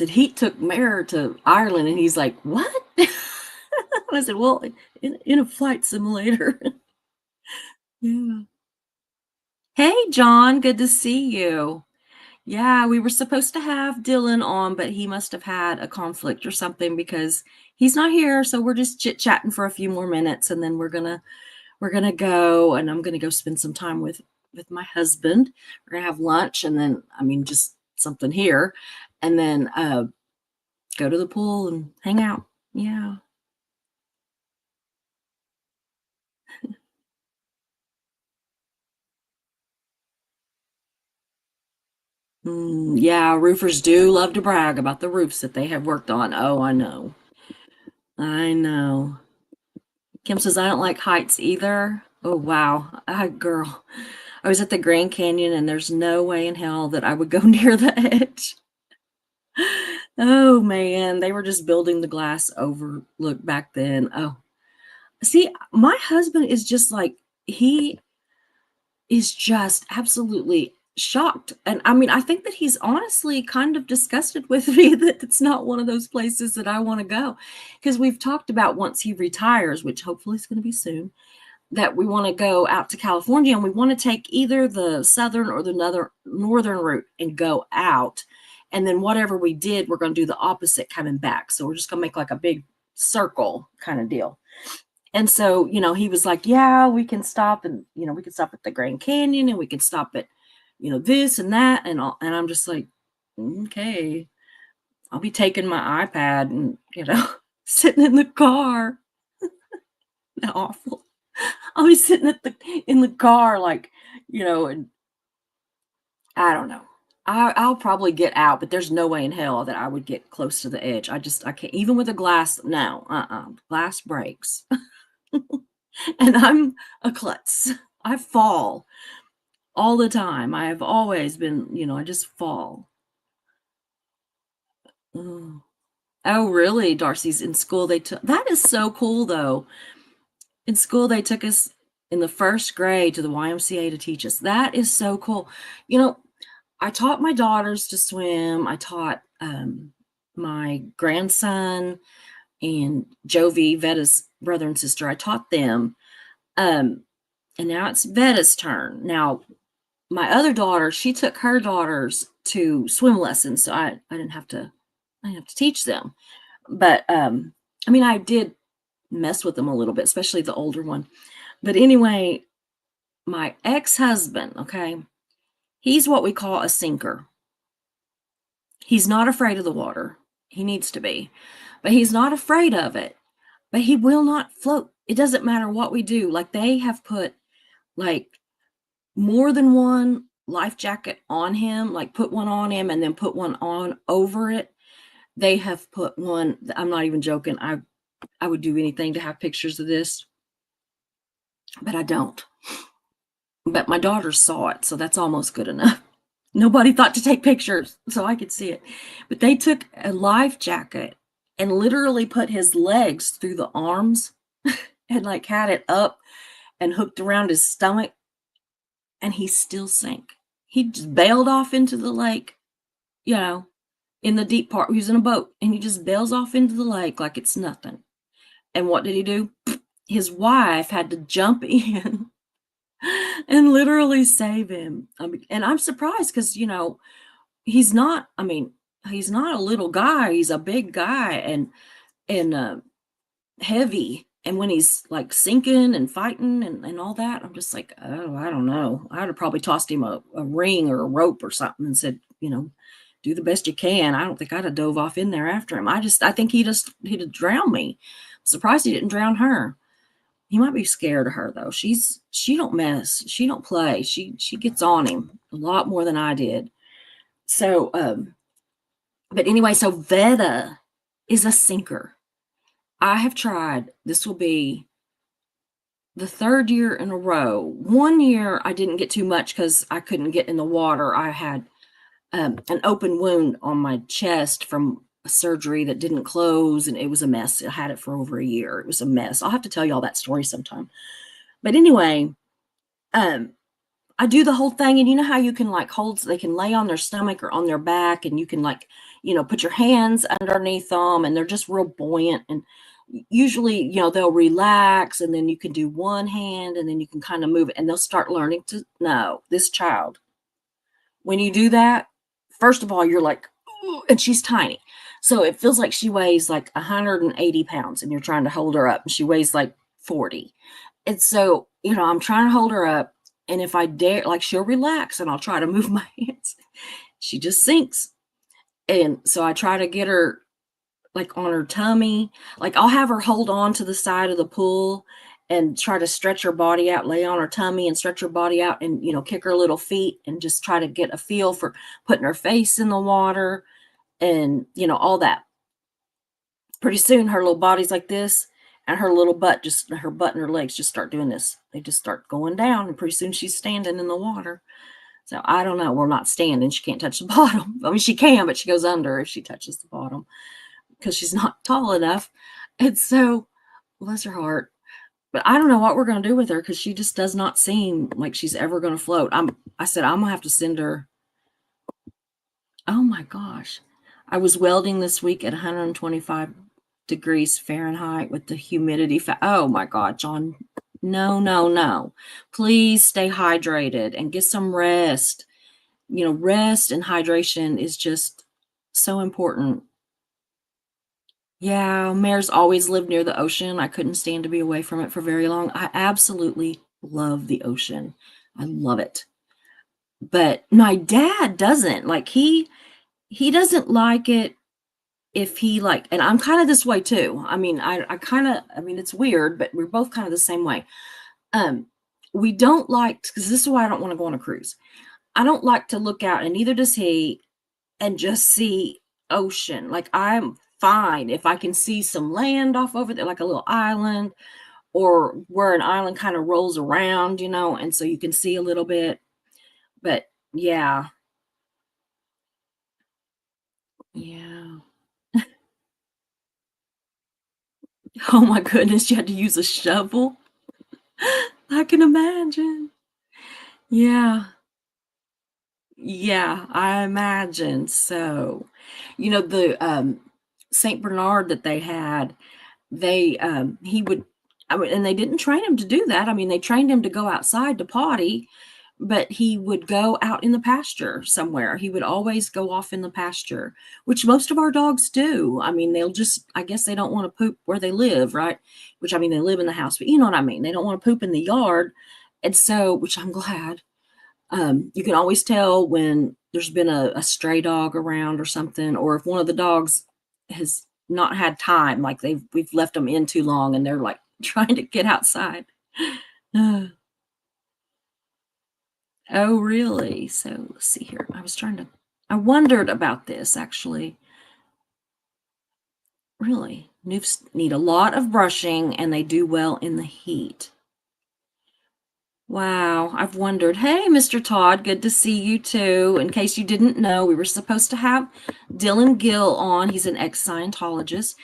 B: he took Mare to Ireland and he's like, "What?" I said, "Well, in a flight simulator." Yeah. Hey, John, good to see you. Yeah, we were supposed to have Dylan on, but he must have had a conflict or something because he's not here. So we're just chit-chatting for a few more minutes and then we're gonna go and I'm gonna go spend some time with my husband. We're gonna have lunch and then I mean just something here and then go to the pool and hang out. Yeah. Yeah, roofers do love to brag about the roofs that they have worked on. Oh, I know. I know. Kim says, I don't like heights either. Oh, wow. Girl, I was at the Grand Canyon and there's no way in hell that I would go near the edge. Oh man, they were just building the glass overlook back then. Oh, see, my husband is just like, he is just absolutely shocked. And I mean, I think that he's honestly kind of disgusted with me that it's not one of those places that I want to go. Because we've talked about once he retires, which hopefully is going to be soon, that we want to go out to California and we want to take either the southern or the northern route and go out. And then whatever we did, we're going to do the opposite coming back. So we're just going to make like a big circle kind of deal. And so, he was like, yeah, we can stop and, we can stop at the Grand Canyon and we can stop at, this and that and all. And I'm just like, okay, I'll be taking my iPad and, sitting in the car. Awful. I'll be sitting in the car, like, and I don't know. I'll probably get out, but there's no way in hell that I would get close to the edge. I can't, even with a glass. No, glass breaks. And I'm a klutz. I fall all the time. I have always been, I just fall. Mm. Oh, really? Darcy's in school. That is so cool though. In school, they took us in the first grade to the YMCA to teach us. That is so cool. I taught my daughters to swim. I taught my grandson and Jovi, Vetta's brother and sister. I taught them. And now it's Vetta's turn. Now, my other daughter, she took her daughters to swim lessons, so I didn't have to teach them. But I mean, I did mess with them a little bit, especially the older one. But anyway, my ex-husband, okay, he's what we call a sinker. He's not afraid of the water. He needs to be, but he's not afraid of it. But he will not float. It doesn't matter what we do. Like, they have put like more than one life jacket on him, like put one on him and then put one on over it. They have put one, I'm not even joking. I would do anything to have pictures of this, but I don't. But my daughters saw it, so that's almost good enough. Nobody thought to take pictures, so I could see it. But they took a life jacket and literally put his legs through the arms and like had it up and hooked around his stomach, and he still sank. He just bailed off into the lake, in the deep part. He was in a boat, and he just bails off into the lake like it's nothing. And what did he do? His wife had to jump in and literally save him. And I'm surprised because, he's not a little guy. He's a big guy and heavy. And when he's like sinking and fighting and all that, I'm just like, oh, I don't know. I'd have probably tossed him a ring or a rope or something and said, do the best you can. I don't think I'd have dove off in there after him. I think he'd have drowned me. I'm surprised he didn't drown her. He might be scared of her though. She don't mess. She don't play. She gets on him a lot more than I did. So, but anyway, so Vetta is a sinker. I have tried. This will be the third year in a row. 1 year I didn't get too much because I couldn't get in the water. I had an open wound on my chest from a surgery that didn't close, and it was a mess. I had it for over a year. It was a mess. I'll have to tell you all that story sometime. But anyway, I do the whole thing, and you know how you can like they can lay on their stomach or on their back, and you can like, put your hands underneath them, and they're just real buoyant. And usually, they'll relax, and then you can do one hand, and then you can kind of move it, and they'll start learning to know. This child, when you do that, first of all, you're like, ooh, and she's tiny. So it feels like she weighs like 180 pounds and you're trying to hold her up, and she weighs like 40. And so, I'm trying to hold her up. And if I dare, like, she'll relax and I'll try to move my hands. She just sinks. And so I try to get her like on her tummy. Like, I'll have her hold on to the side of the pool and try to stretch her body out, lay on her tummy and stretch her body out and, kick her little feet and just try to get a feel for putting her face in the water and, all that. Pretty soon her little body's like this, and her little butt, her butt and her legs just start doing this. They just start going down, and pretty soon she's standing in the water. So I don't know. We're not standing. She can't touch the bottom. I mean, she can, but she goes under if she touches the bottom because she's not tall enough. And so, bless her heart. But I don't know what we're going to do with her because she just does not seem like she's ever going to float. I said, I'm going to have to send her. Oh my gosh. I was welding this week at 125 degrees Fahrenheit with the humidity. Oh my God, John. No, no, no. Please stay hydrated and get some rest. Rest and hydration is just so important. Yeah, mares always lived near the ocean. I couldn't stand to be away from it for very long. I absolutely love the ocean. I love it. But my dad doesn't. Like he doesn't like it if he like, and I'm kind of this way too. I mean, I mean, it's weird, but we're both kind of the same way. We don't like, because this is why I don't want to go on a cruise. I don't like to look out, and neither does he, and just see ocean. Like I'm fine if I can see some land off over there, like a little island, or where an island kind of rolls around, and so you can see a little bit. But yeah, yeah. Oh my goodness, you had to use a shovel. I can imagine. Yeah. Yeah, I imagine so. The Saint Bernard that they had, he would, I mean, and they didn't train him to do that. I mean, they trained him to go outside to potty, but he would go out in the pasture somewhere. He would always go off in the pasture, which most of our dogs do. I mean, they'll just, I guess they don't want to poop where they live, right? Which, I mean, they live in the house, but you know what I mean? They don't want to poop in the yard. And so, which I'm glad. You can always tell when there's been a stray dog around or something, or if one of the dogs has not had time, like we've left them in too long and they're like trying to get outside. Uh, oh, really? So let's see here. I wondered about this actually. Really, Newfs need a lot of brushing and they do well in the heat. Wow, I've wondered. Hey, Mr. Todd, good to see you too. In case you didn't know, we were supposed to have Dylan Gill on. He's an ex-Scientologist,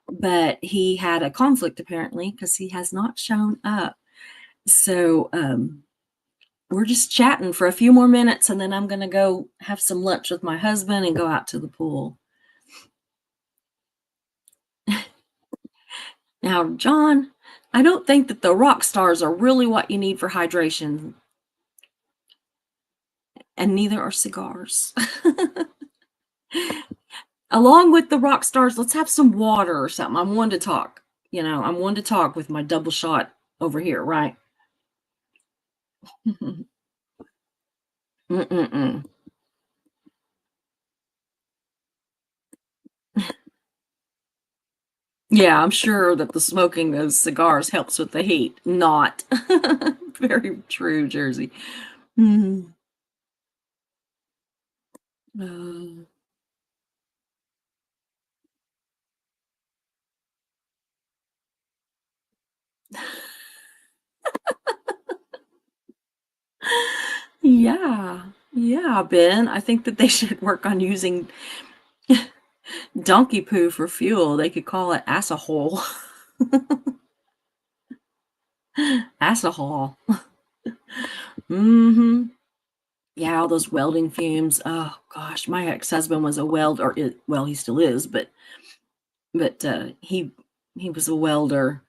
B: but he had a conflict apparently because he has not shown up. So we're just chatting for a few more minutes and then I'm going to go have some lunch with my husband and go out to the pool. Now, John, I don't think that the rock stars are really what you need for hydration. And neither are cigars. Along with the rock stars, let's have some water or something. I'm one to talk. I'm one to talk with my double shot over here, right? Mm-mm-mm. Yeah, I'm sure that the smoking those cigars helps with the heat. Not. Very true, Jersey. Mhm. Uh, yeah. Yeah, Ben. I think that they should work on using donkey poo for fuel. They could call it assahole. Assahole. Mm-hmm. Yeah, all those welding fumes. Oh gosh, my ex-husband was a welder. Well, he still is, but he was a welder.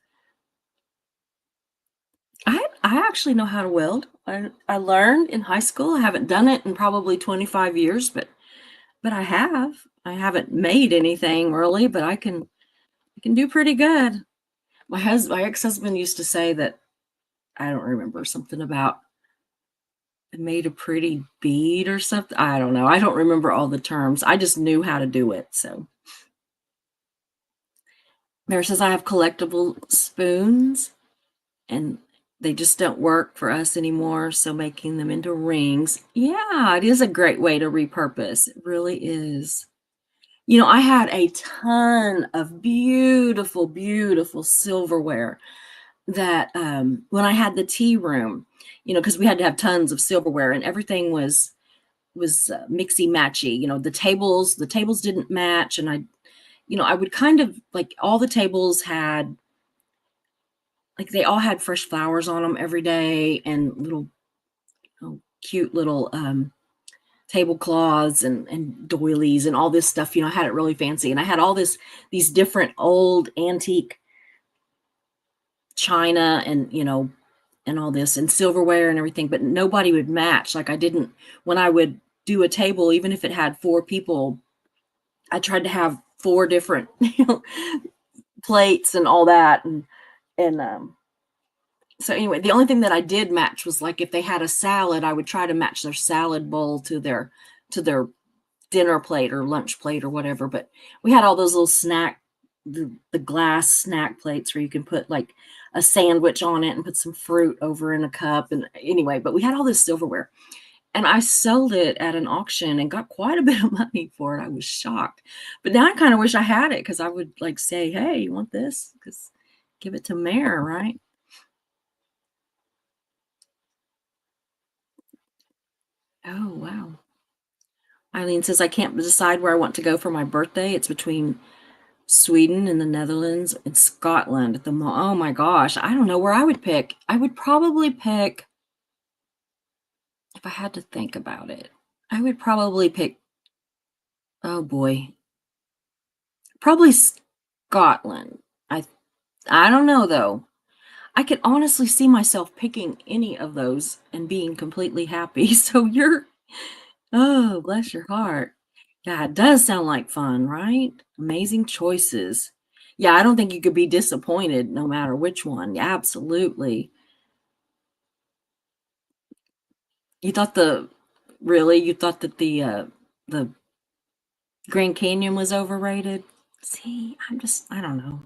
B: I actually know how to weld. I learned in high school. I haven't done it in probably 25 years, but I have. I haven't made anything really, but I can do pretty good. My ex-husband used to say that I don't remember something about it made a pretty bead or something. I don't know. I don't remember all the terms. I just knew how to do it. So Mary says I have collectible spoons and they just don't work for us anymore. So making them into rings. Yeah, it is a great way to repurpose. It really is. I had a ton of beautiful, beautiful silverware. that when I had the tea room, because we had to have tons of silverware and everything was mixy matchy. The tables didn't match, and I would kind of like all the tables had like they all had fresh flowers on them every day and little cute little tablecloths and doilies and all this stuff. I had it really fancy, and I had all these different old antique china and all this and silverware and everything, but nobody would match. Like I didn't when I would do a table, even if it had four people, I tried to have four different plates and all that, and so anyway, the only thing that I did match was like if they had a salad, I would try to match their salad bowl to their dinner plate or lunch plate or whatever. But we had all those little the glass snack plates where you can put like a sandwich on it and put some fruit over in a cup. And anyway, but we had all this silverware, and I sold it at an auction and got quite a bit of money for it. I was shocked, but now I kind of wish I had it because I would like say, "Hey, you want this?" Because give it to Mayor, right? Oh wow. Eileen says, I can't decide where I want to go for my birthday. It's between Sweden and the Netherlands and Scotland at the Oh my gosh. I don't know where I would pick. I would probably pick, if I had to think about it, I would probably pick, oh boy, probably Scotland. I, I don't know though. I could honestly see myself picking any of those and being completely happy. So oh, bless your heart. Yeah, it does sound like fun, right? Amazing choices. Yeah, I don't think you could be disappointed no matter which one. Yeah, absolutely. You thought the Really? You thought that the Grand Canyon was overrated? See, I don't know.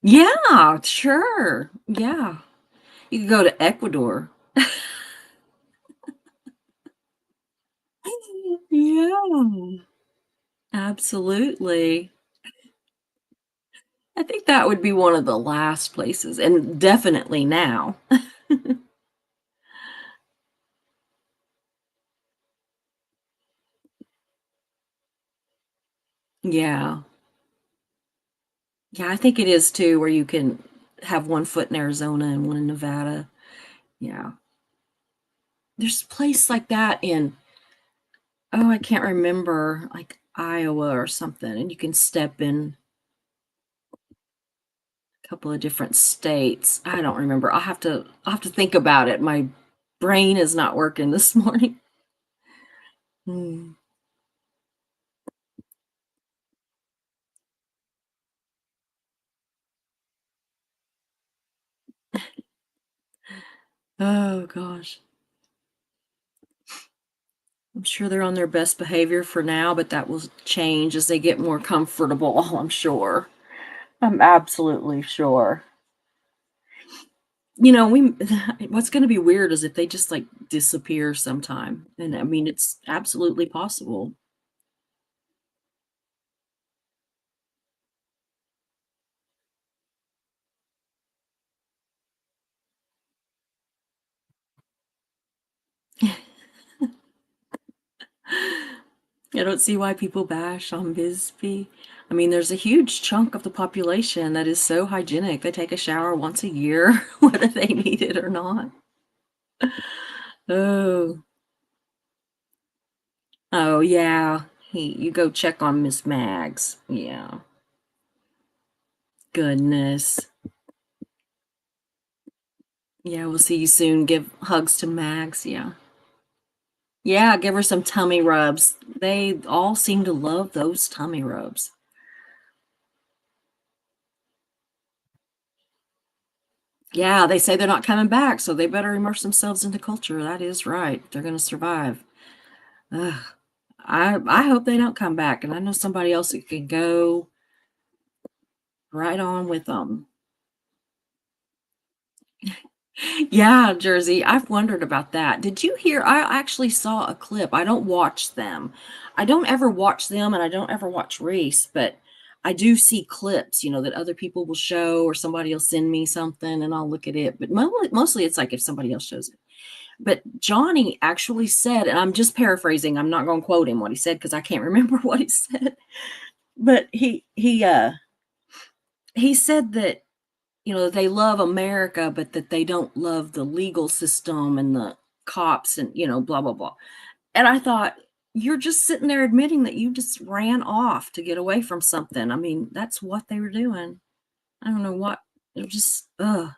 B: Yeah, sure. Yeah. You could go to Ecuador. Yeah, absolutely. I think that would be one of the last places, and definitely now. Yeah. Yeah, I think it is too, where you can have one foot in Arizona and one in Nevada. Yeah. There's a place like that in, oh, I can't remember, like Iowa or something, and you can step in a couple of different states. I don't remember. I'll have to think about it. My brain is not working this morning. Hmm. Oh gosh. I'm sure they're on their best behavior for now, but that will change as they get more comfortable, I'm sure. I'm absolutely sure. We what's going to be weird is if they just like disappear sometime. And I mean, it's absolutely possible. I don't see why people bash on Bisbee. I mean, there's a huge chunk of the population that is so hygienic. They take a shower once a year, whether they need it or not. Oh, oh yeah. You go check on Miss Mags. Yeah. Goodness. Yeah, we'll see you soon. Give hugs to Mags. Yeah. Yeah, give her some tummy rubs. They all seem to love those tummy rubs. Yeah, they say they're not coming back, so they better immerse themselves into culture. That is right. They're going to survive. Ugh. I hope they don't come back, and I know somebody else that can go right on with them. Yeah, Jersey. I've wondered about that. Did you hear? I actually saw a clip. I don't watch them. I don't ever watch them, and I don't ever watch Reese, but I do see clips, that other people will show or somebody will send me something and I'll look at it, but mostly it's like if somebody else shows it. But Johnny actually said, and I'm just paraphrasing, I'm not gonna quote him what he said because I can't remember what he said, but he said that, they love America, but that they don't love the legal system and the cops and, blah, blah, blah. And I thought, you're just sitting there admitting that you just ran off to get away from something. I mean, that's what they were doing. I don't know what, they're just, ugh.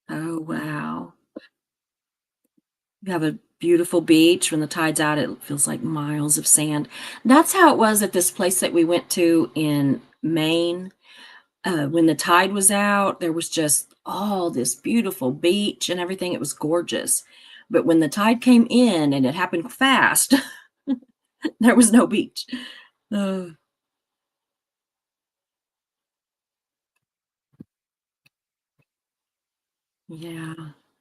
B: Oh, wow. You have a beautiful beach. When the tide's out, it feels like miles of sand. That's how it was at this place that we went to in Maine. When the tide was out, there was just all this beautiful beach and everything. It was gorgeous. But when the tide came in and it happened fast, there was no beach. Uh, yeah,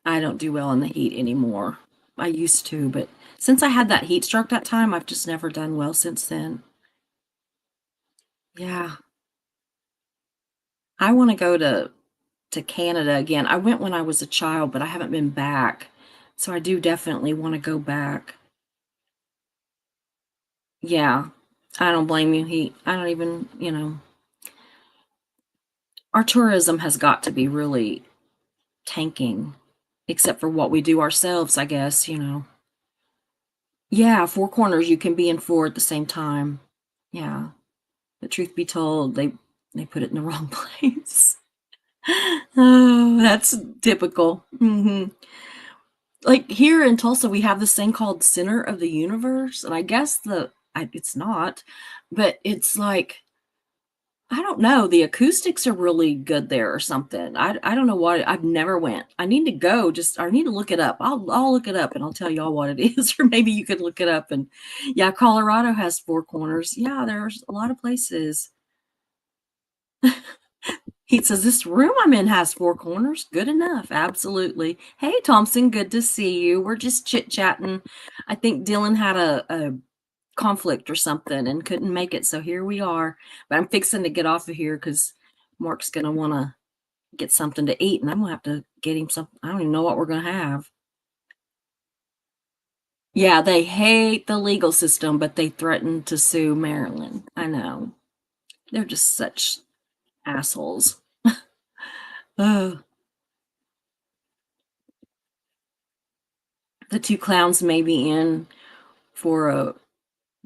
B: I don't do well in the heat anymore. I used to, but since I had that heat stroke that time, I've just never done well since then. Yeah, I want to go to Canada again. I went when I was a child, but I haven't been back. So I do definitely want to go back. Yeah, I don't blame you. I don't even, our tourism has got to be really tanking, except for what we do ourselves, I guess. Yeah, four corners you can be in four at the same time. Yeah, but truth be told, they put it in the wrong place. Oh, that's typical. Like here in Tulsa, we have this thing called Center of the Universe, and I guess it's not, but it's like I don't know. The acoustics are really good there or something. I don't know what. I've never went. I need to go. Just I need to look it up. I'll look it up and I'll tell y'all what it is, or maybe you could look it up. And yeah, Colorado has four corners. Yeah, there's a lot of places. He says this room I'm in has four corners. Good enough. Absolutely. Hey, Thompson, good to see you. We're just chit chatting. I think Dylan had a conflict or something and couldn't make it. So here we are. But I'm fixing to get off of here because Mark's going to want to get something to eat and I'm going to have to get him something. I don't even know what we're going to have. Yeah, they hate the legal system, but they threatened to sue Maryland. I know. They're just such assholes. Ugh. The two clowns may be in for a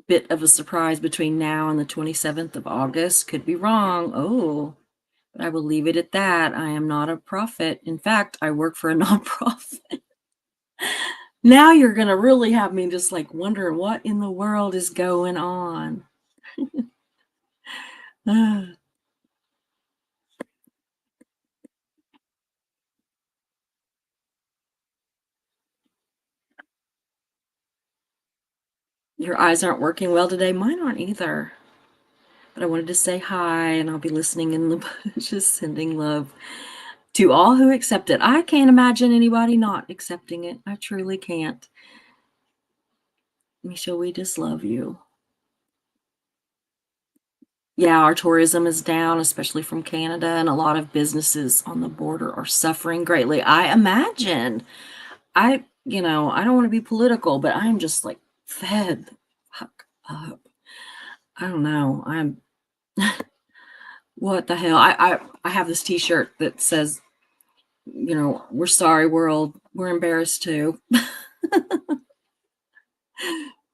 B: bit of a surprise between now and the 27th of August. Could be wrong. Oh, but I will leave it at that. I am not a prophet. In fact, I work for a nonprofit. Now you're going to really have me just like wondering what in the world is going on. Your eyes aren't working well today. Mine aren't either. But I wanted to say hi, and I'll be listening in the bushes, sending love to all who accept it. I can't imagine anybody not accepting it. I truly can't. Misha, we just love you. Yeah, our tourism is down, especially from Canada, and a lot of businesses on the border are suffering greatly. I imagine. I don't want to be political, but I'm just like fed the fuck up. I don't know. I'm what the hell? I have this t-shirt that says, we're sorry, world. We're embarrassed too.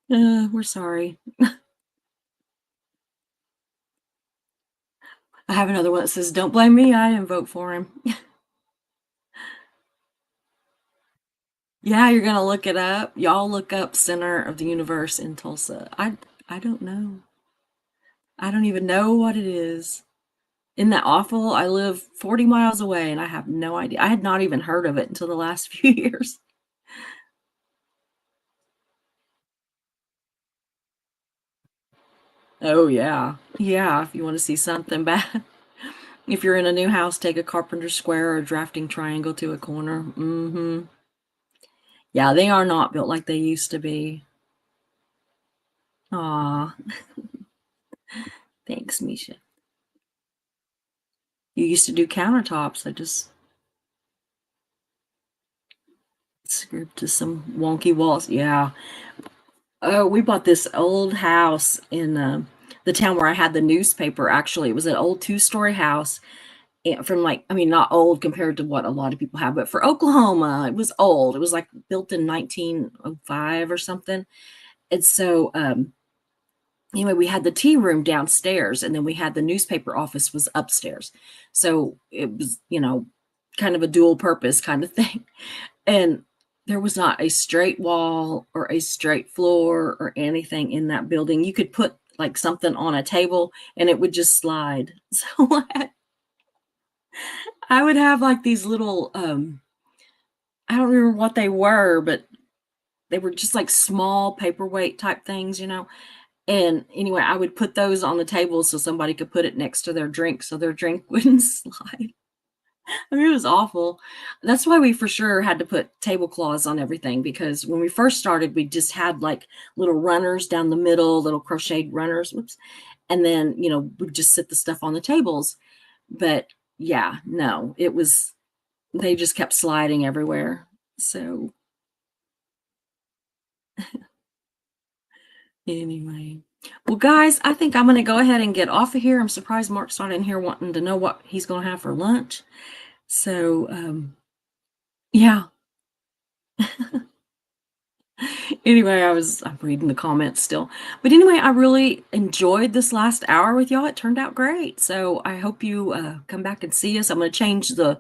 B: We're sorry. I have another one that says, don't blame me. I didn't vote for him. Yeah, you're gonna look it up. Y'all look up Center of the Universe in Tulsa. I don't know. I don't even know what it is. Isn't that awful? I live 40 miles away and I have no idea. I had not even heard of it until the last few years. Oh yeah. Yeah, if you want to see something bad. If you're in a new house, take a carpenter square or a drafting triangle to a corner. Yeah, they are not built like they used to be. Aw, thanks, Misha. You used to do countertops. I just script to some wonky walls. Yeah. Oh, we bought this old house in the town where I had the newspaper. Actually, it was an old two-story house from like, I mean, not old compared to what a lot of people have, but for Oklahoma, it was old. It was like built in 1905 or something. And so, anyway, we had the tea room downstairs, and then we had the newspaper office was upstairs. So it was, kind of a dual purpose kind of thing. And there was not a straight wall or a straight floor or anything in that building. You could put like something on a table and it would just slide. So I would have like these little I don't remember what they were, but they were just like small paperweight type things, And anyway, I would put those on the table so somebody could put it next to their drink so their drink wouldn't slide. I mean, it was awful. That's why we for sure had to put tablecloths on everything, because when we first started, we just had like little runners down the middle, little crocheted runners. Whoops. And then, we'd just sit the stuff on the tables. But yeah, no, they just kept sliding everywhere. So anyway, well, guys, I think I'm going to go ahead and get off of here. I'm surprised Mark's not in here wanting to know what he's going to have for lunch. So, yeah. Anyway, I'm reading the comments still. But anyway, I really enjoyed this last hour with y'all. It turned out great. So I hope you come back and see us. I'm going to change the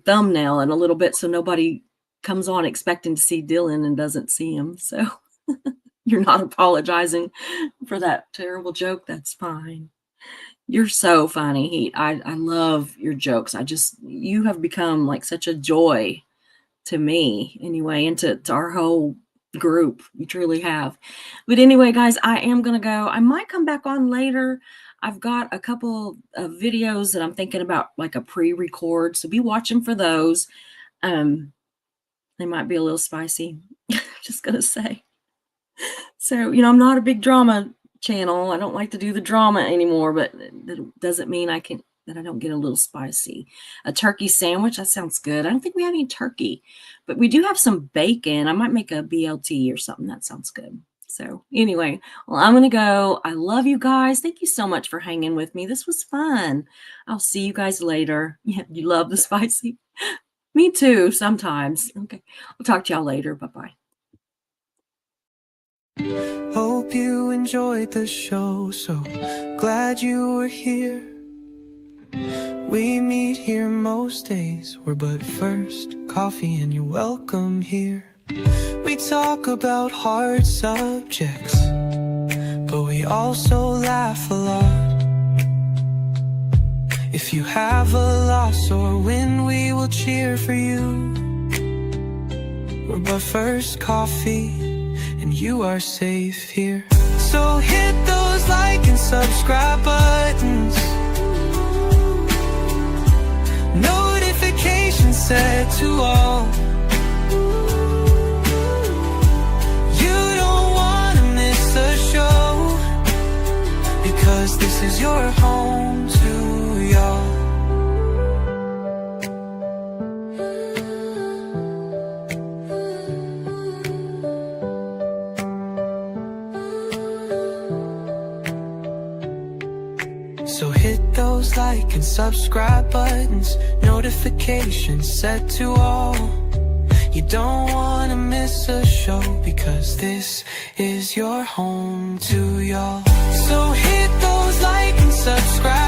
B: thumbnail in a little bit so nobody comes on expecting to see Dylan and doesn't see him. So you're not apologizing for that terrible joke. That's fine. You're so funny, Heat. I love your jokes. You have become like such a joy to me anyway, and to our whole group. You truly have. But anyway, guys, I am going to go. I might come back on later. I've got a couple of videos that I'm thinking about, like a pre-record. So be watching for those. They might be a little spicy. Just going to say. So, I'm not a big drama channel. I don't like to do the drama anymore, but that doesn't mean that I don't get a little spicy. A turkey sandwich, that sounds good. I don't think we have any turkey, but we do have some bacon. I might make a BLT or something. That sounds good. So anyway, well, I'm going to go. I love you guys. Thank you so much for hanging with me. This was fun. I'll see you guys later. Yeah, you love the spicy. Me too, sometimes. Okay, I'll talk to y'all later. Bye-bye.
A: Hope you enjoyed the show. So glad you were here. We meet here most days. We're but first coffee and you're welcome here. We talk about hard subjects, but we also laugh a lot. If you have a loss or win, we will cheer for you. We're but first coffee and you are safe here. So hit those like and subscribe buttons, notifications set to all. You don't want to miss a show, because this is your home to y'all. So hit those like and subscribe buttons, notifications set to all. You don't want to miss a show, because this is your home to y'all. So hit those like and subscribe